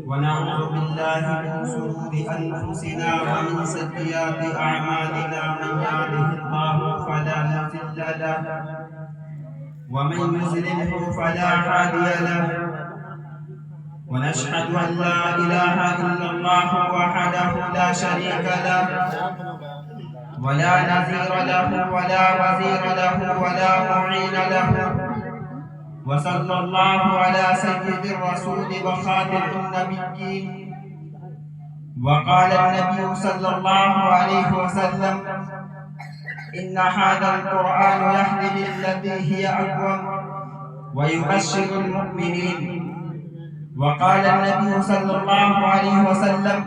ونعوذ بالله من شرور أنفسنا ومن سيئات أعمالنا من يهده الله فلا مضل له ومن يضلل فلا هادي له ونشهد أن لا إله إلا الله وحده لا شريك له ولا نظير له ولا وزير له ولا معين له وصلى الله على سيد الرسول وخاتم النبيين وقال النبي صلى الله عليه وسلم إن هذا القرآن يهدي للتي هي أقوم ويبشر المؤمنين وقال النبي صلى الله عليه وسلم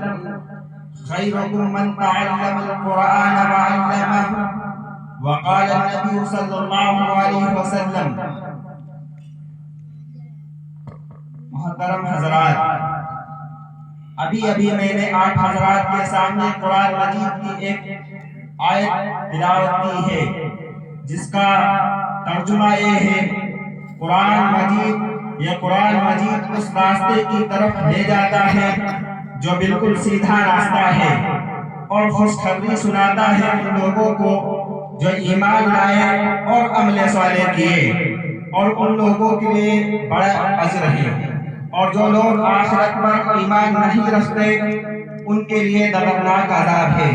خيركم من تعلم القرآن وعلمه وقال النبي صلى الله عليه وسلم محترم حضرات، ابھی میں نے آپ حضرات کے سامنے قرآن مجید کی ایک آیت تلاوت کی ہے جس کا ترجمہ یہ ہے قرآن مجید اس راستے کی طرف لے جاتا ہے جو بالکل سیدھا راستہ ہے اور خوشخبری سناتا ہے ان لوگوں کو جو ایمان لائے اور عمل صالح کیے اور ان لوگوں کے لیے بڑا اجر ہے اور جو لوگ آخرت پر ایمان نہیں رکھتے ان کے لیے دردناک عذاب ہے۔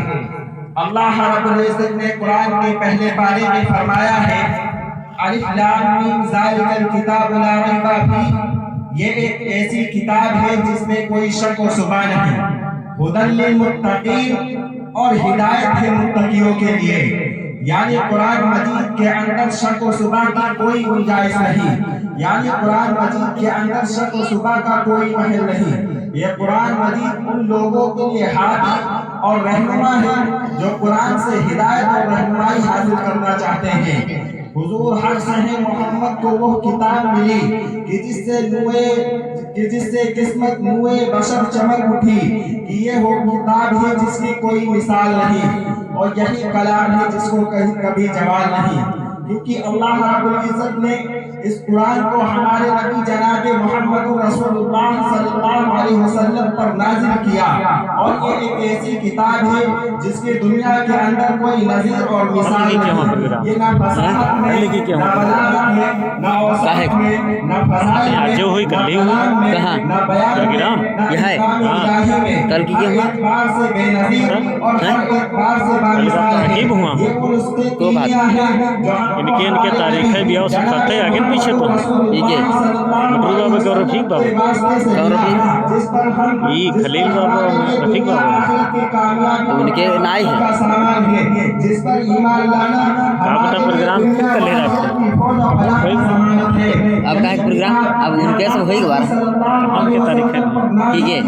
اللہ رب العزت نے قرآن کے پہلے پارے میں فرمایا ہے الف لام میم ذالک الکتاب لا ریب فیہ، یہ ایک ایسی کتاب ہے جس میں کوئی شک و شبہ نہیں، ھدی للمتقین اور ہدایت ہے متقیوں کے لیے، یعنی قرآن مجید کے اندر شک و شبہ کی کوئی گنجائش نہیں، یعنی قرآن مجید کے اندر شک و شبہ کا کوئی محل نہیں۔ یہ قرآن مجید ان لوگوں کے لیے ہادی اور رہنما ہے جو قرآن سے ہدایت اور رہنمائی حاصل کرنا چاہتے ہیں۔ حضور حق صحیح محمد کو وہ کتاب ملی کہ جس سے قسمت نوئے بشر چمک اٹھی کہ یہ وہ کتاب ہے جس کی کوئی مثال نہیں اور یہی کلام ہے جس کو کبھی زوال نہیں، کیونکہ اللہ رب العزت نے اس قرآن کو ہمارے نبی جناب محمد رسول اللہ صلی اللہ علیہ وسلم پر نازل کیا اور یہ ایک ایسی کتاب ہے جس کی دنیا کے اندر کوئی نظیر اور مثال نہیں، یہ نہ فصاحت میں نہ بلاغت میں نہ اوصاف میں نہ فضائل میں نہ کلام میں نہ بیان میں نہ احکام الہی میں، ہر اعتبار سے بے نظیر اور ہر اعتبار سے بامثال ہے۔ یہ وہ نسخے کیمیا ہے جو ان کے تاریخ ہے بیاہ سکھاتے ہیں آگے پیچھے تو ٹھیک ہے مٹرو بابا کا رفیق بابا یہ خلیل بابا رفیق بابا ان کے نائے ہیں جس پر ایمان لانا کہاں پتا پروگرام کر لے رہا ہے اب کا پروگرام اب ان کے سب ہوئی گا ہم کے تاریخ ہے ٹھیک ہے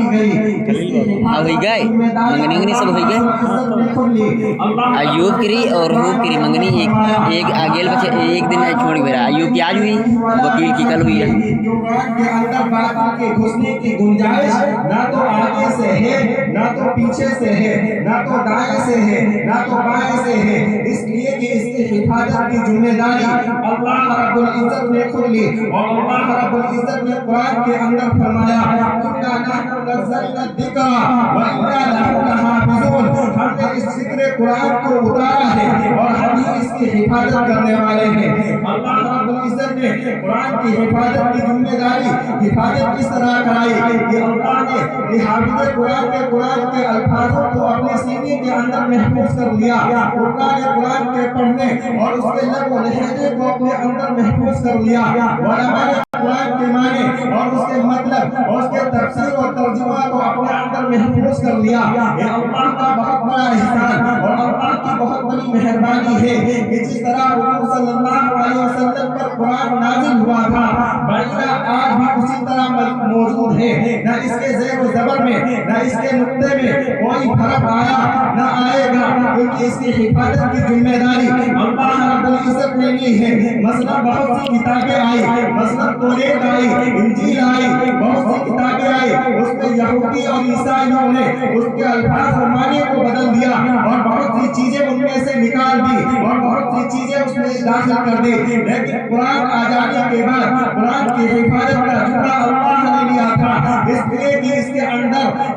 خلیل بابا اب ہوئی گئے منگنی سب ہوئی گئے ایوب کری اور روب کری منگنی ایک آگے بچے ایک دن چھوڑ گیا ایوب کی آج ہوئی وکیل کی کل ہوئی ہے۔ قرآن کے اندر باتوں کے گھسنے کی گنجائش نہ تو آگے سے ہے نہ تو پیچھے سے ہے نہ تو دائیں سے ہے نہ تو بائیں سے ہے، اس لیے کہ اس کی حفاظت کی ذمہ داری اللہ رب العزت نے خود لی اور اللہ رب العزت نے قرآن کے اندر فرمایا اِنَّا نَحْنُ نَزَّلْنَا الذِّكْرَ وَإِنَّا لَهُ لَحَافِظُونَ، ہم نے اس ذکر قرآن کو اتارا ہے اور ہم ہی اس کی حفاظت کرنے والے ہیں۔ اللہ رب العزت نے قرآن کی حفاظت کی ذمہ داری حفاظت کس طرح کرائی کہ اللہ نے حافظ قرآن کے الفاظوں کو اپنے سینے کے اندر محفوظ کر لیا، قرآن کے پڑھنے اور اس کے لفظ و لہجے کو اپنے اندر محفوظ کر لیا، علماء نے قرآن کے معنی اور اس کے مطلب اور اس کے تفسیر اور ترجمہ کو اپنے اندر محفوظ کر لیا۔ یہ اللہ کا بہت بڑا احسان اور اللہ کی بہت بڑی مہربانی ہے کہ جس طرح حضور صلی اللہ علیہ وسلم پر قرآن نازل ہوا تھا بلکہ آج بھی اسی طرح موجود ہے، نہ اس کے زیر و زبر میں نہ اس کے نقطے میں کوئی فرق آیا نہ آئے گا، کیونکہ اس کی حفاظت کی ذمہ داری اللہ رب العزت نے لی ہے۔ مثلا بہت سی کتابیں آئی، مثلا توریت آئی، انجیل آئی، بہت سی کتابیں آئی، اس میں یہودی اور عیسائیوں نے اس کے الفاظ اور معنی کو بدل دیا اور بہت سی چیزیں ان میں سے نکال دی اور بہت سی چیزیں اس میں داخل کر دی، لیکن قرآن آ جانے کے بعد قرآن کی حفاظت کا ذمہ اللہ نے لیا تھا، اس لیے کہ اس کے